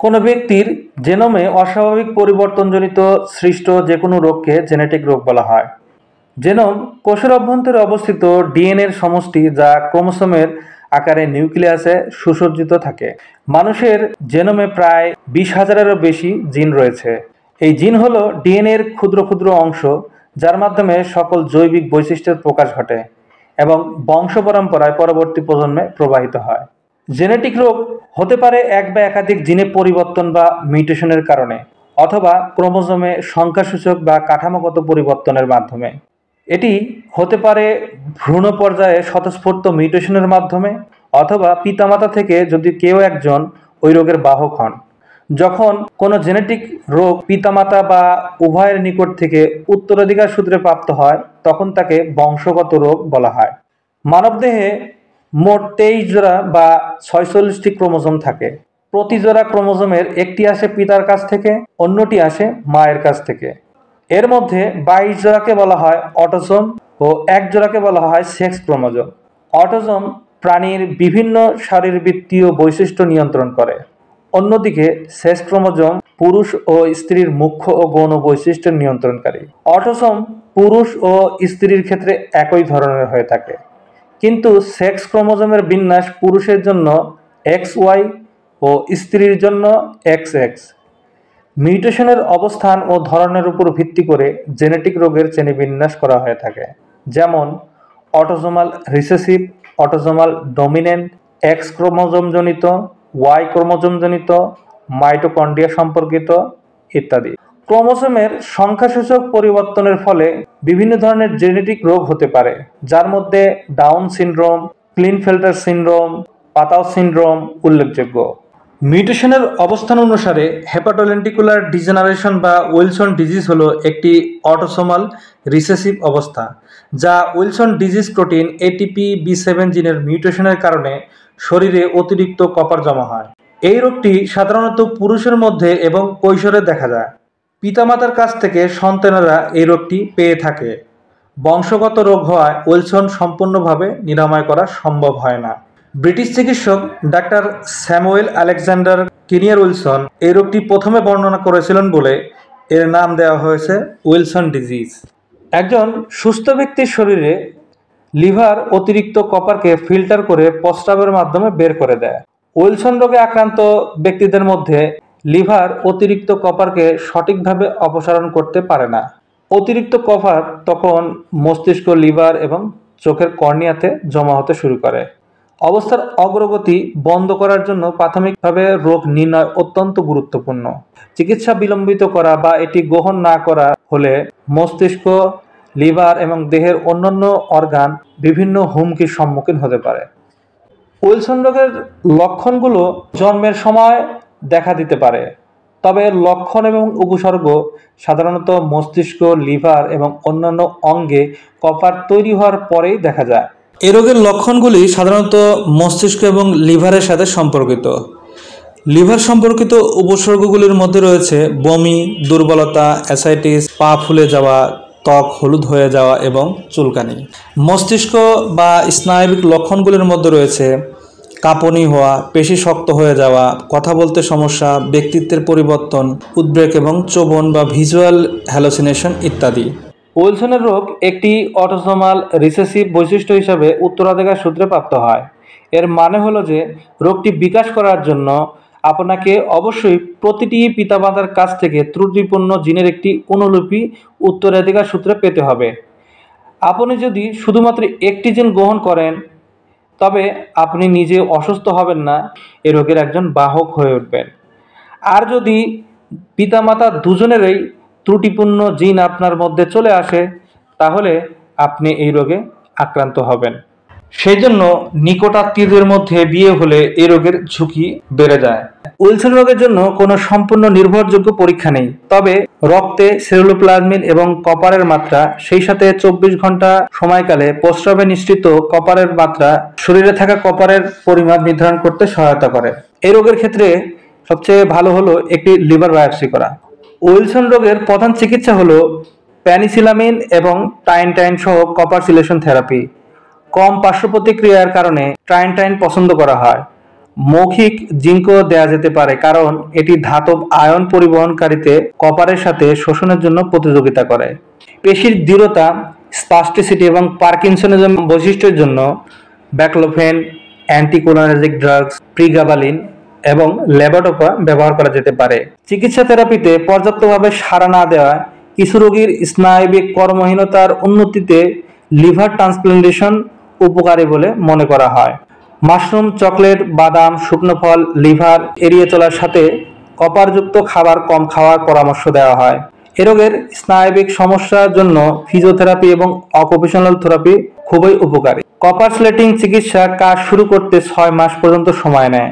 কোনো ব্যক্তির জেনোমে অস্বাভাবিক পরিবর্তনজনিত সৃষ্ট যে কোনো রোগকে জেনেটিক রোগ বলা হয়। জেনোম কোষের অভ্যন্তরে অবস্থিত ডিএনএর সমষ্টি, যা ক্রোমোসোমের আকারে নিউক্লিয়াসে সুসজ্জিত থাকে। মানুষের জেনোমে প্রায় 20,000-এরও বেশি জিন রয়েছে। এই জিন হলো ডিএনএর ক্ষুদ্র ক্ষুদ্র অংশ, যার মাধ্যমে সকল জৈবিক বৈশিষ্ট্যের প্রকাশ ঘটে এবং বংশ পরম্পরায় পরবর্তী প্রজন্মে প্রবাহিত হয়। জেনেটিক রোগ হতে পারে এক বা একাধিক জিনে পরিবর্তন বা মিউটেশনের কারণে, অথবা ক্রোমোজোমে সংখ্যাসূচক বা কাঠামোগত পরিবর্তনের মাধ্যমে। এটি হতে পারে ভ্রূণ পর্যায়ে স্বতঃস্ফূর্ত মিউটেশনের মাধ্যমে, অথবা পিতামাতা থেকে যদি কেউ একজন ওই রোগের বাহক হন। যখন কোনো জেনেটিক রোগ পিতামাতা বা উভয়ের নিকট থেকে উত্তরাধিকার সূত্রে প্রাপ্ত হয়, তখন তাকে বংশগত রোগ বলা হয়। মানবদেহে মোট 23 জোড়া বা 46টি ক্রোমোজোম থাকে। প্রতি জোড়া ক্রোমোজোমের একটি আসে পিতার কাছ থেকে, অন্যটি আসে মায়ের কাছ থেকে। এর মধ্যে 22 জোড়াকে বলা হয় অটোসোম ও 1 জোড়াকে বলা হয় সেক্স ক্রোমোজোম। অটোসোম প্রাণীর বিভিন্ন শারীরবৃত্তীয় বৈশিষ্ট্য নিয়ন্ত্রণ করে। অন্যদিকে সেক্স ক্রোমোজোম পুরুষ ও স্ত্রীর মুখ্য ও গৌণ বৈশিষ্ট্য নিয়ন্ত্রণকারী। অটোসোম পুরুষ ও স্ত্রীর ক্ষেত্রে একই ধরনের হয়ে থাকে, কিন্তু সেক্স ক্রোমোজোমের বিন্যাস পুরুষের জন্য XY ও স্ত্রীর জন্য XX। মিউটেশনের অবস্থান ও ধরনের উপর ভিত্তি করে জেনেটিক রোগের শ্রেণীবিন্যাস করা হয়ে থাকে, যেমন autosomal recessive, autosomal dominant, X ক্রোমোজোমজনিত, Y ক্রোমোজোমজনিত, মাইটোকন্ড্রিয়া সম্পর্কিত ইত্যাদি। ক্রোমোসোমের সংখ্যাসূচক পরিবর্তনের ফলে বিভিন্ন ধরনের জেনেটিক রোগ হতে পারে, যার মধ্যে ডাউন সিনড্রোম, ক্লিনফেল্টার সিনড্রোম, পাতাও সিনড্রোম উল্লেখযোগ্য। মিউটেশনের অবস্থান অনুসারে হেপাটোলেন্টিকুলার ডিজেনারেশন বা উইলসন ডিজিজ হলো একটি অটোসোমাল রিসেসিভ অবস্থা, যা উইলসন ডিজিজ প্রোটিন ATP-B7 জিনের মিউটেশনের কারণে শরীরে অতিরিক্ত কপার জমা হয়। এই রোগটি সাধারণত পুরুষের মধ্যে এবং কৈশোরে দেখা যায়। পিতামাতার কাছ থেকে সন্তানেরা এই রোগটি পেয়ে থাকে। বংশগত রোগ হওয়ায় উইলসন সম্পূর্ণভাবে নিরাময় করা সম্ভব হয় না। ব্রিটিশ চিকিৎসক ডাক্তার স্যামুয়েল আলেকজান্ডার কিনিয়ার উইলসন এই রোগটি প্রথমে বর্ণনা করেছিলেন বলে এর নাম দেওয়া হয়েছে উইলসন ডিজিজ। একজন সুস্থ ব্যক্তির শরীরে লিভার অতিরিক্ত কপারকে ফিল্টার করে প্রস্রাবের মাধ্যমে বের করে দেয়। উইলসন রোগে আক্রান্ত ব্যক্তিদের মধ্যে লিভার অতিরিক্ত কপারকে সঠিকভাবে অপসারণ করতে পারে না। অতিরিক্ত কপার তখন মস্তিষ্ক, লিভার এবং চোখের কর্নিয়াতে জমা হতে শুরু করে। অবস্থার অগ্রগতি বন্ধ করার জন্য প্রাথমিকভাবে রোগ নির্ণয় অত্যন্ত গুরুত্বপূর্ণ। চিকিৎসা বিলম্বিত করা বা এটি গ্রহণ না করা হলে মস্তিষ্ক, লিভার এবং দেহের অন্যান্য অর্গান বিভিন্ন হুমকির সম্মুখীন হতে পারে। উইলসন রোগের লক্ষণগুলো জন্মের সময় দেখা দিতে পারে, তবে লক্ষণ এবং উপসর্গ সাধারণত মস্তিষ্ক, লিভার এবং অন্যান্য অঙ্গে কপার তৈরি হওয়ার পরেই দেখা যায়। এই রোগের লক্ষণগুলি সাধারণত মস্তিষ্ক এবং লিভারের সাথে সম্পর্কিত। লিভার সম্পর্কিত উপসর্গগুলির মধ্যে রয়েছে বমি, দুর্বলতা, অ্যাসাইটিস, পা ফুলে যাওয়া, ত্বক হলুদ হয়ে যাওয়া এবং চুলকানি। মস্তিষ্ক বা স্নায়বিক লক্ষণগুলির মধ্যে রয়েছে কাঁপুনি হওয়া, পেশি শক্ত হয়ে যাওয়া, কথা বলতে সমস্যা, ব্যক্তিত্বের পরিবর্তন, উদ্বেগ এবং চোবন বা ভিজুয়াল হ্যালোসিনেশন ইত্যাদি। উইলসনের রোগ একটি অটোসোমাল রিসেসিভ বৈশিষ্ট্য হিসাবে উত্তরাধিকার সূত্রে প্রাপ্ত হয়। এর মানে হলো যে রোগটি বিকাশ করার জন্য আপনাকে অবশ্যই প্রতিটি পিতামাতার কাছ থেকে ত্রুটিপূর্ণ জিনের একটি অনুলিপি উত্তরাধিকার সূত্রে পেতে হবে। আপনি যদি শুধুমাত্র একটি জিন গ্রহণ করেন, তবে আপনি নিজে অসুস্থ হবেন না, এ রোগের একজন বাহক হয়ে উঠবেন। আর যদি পিতামাতা দুজনেরই ত্রুটিপূর্ণ জিন আপনার মধ্যে চলে আসে, তাহলে আপনি এই রোগে আক্রান্ত হবেন। সেই জন্য নিকটাত্মীয়দের মধ্যে বিয়ে হলে এই রোগের ঝুঁকি বেড়ে যায়। উইলসন রোগের জন্য কোনো সম্পূর্ণ নির্ভরযোগ্য পরীক্ষা নেই, তবে রক্তে সেরুলোপ্লাজমিন এবং কপারের মাত্রা, সেই সাথে 24 ঘন্টা সময়কালে প্রস্রাবে নিঃসৃত কপারের মাত্রা শরীরে থাকা কপারের পরিমাপ নির্ধারণ করতে সহায়তা করে। এই রোগের ক্ষেত্রে সবচেয়ে ভালো হলো একটি লিভার বায়োপসি করা। উইলসন রোগের প্রধান চিকিৎসা হলো পেনিসিলামিন এবং ট্রাইনটাইন সহ কপার সিলেশন থেরাপি। কম পার্শ্ব প্রতিক্রিয়ার কারণে ট্রাইনটাইন পছন্দ করা হয়। মৌখিক জিঙ্কও দেওয়া যেতে পারে, কারণ এটি ধাতব আয়ন পরিবহনকারীতে কপারের সাথে শোষণের জন্য প্রতিযোগিতা করে। পেশির দৃঢ়তা, স্পাস্টিসিটি এবং পার্কিনসনিজম বৈশিষ্ট্যের জন্য ব্যাকলোফেন, অ্যান্টিকোলার্জিক ড্রাগস, প্রিগাবালিন এবং লেভোডোপা ব্যবহার করা যেতে পারে। চিকিৎসা থেরাপিতে পর্যাপ্তভাবে সাড়া না দেওয়া কিছু রোগীর স্নায়বিক কর্মহীনতার উন্নতিতে লিভার ট্রান্সপ্লান্টেশন উপকারী বলে মনে করা হয়। মাশরুম, চকলেট, বাদাম, শুকনো ফল, লিভার এড়িয়ে চলার সাথে কপারযুক্ত খাবার কম খাওয়ার পরামর্শ দেওয়া হয়। এ রোগের স্নায়বিক সমস্যার জন্য ফিজিওথেরাপি এবং অকুপেশনাল থেরাপি খুবই উপকারী। কপার স্লেটিং চিকিৎসা কাজ শুরু করতে 6 মাস পর্যন্ত সময় নেয়।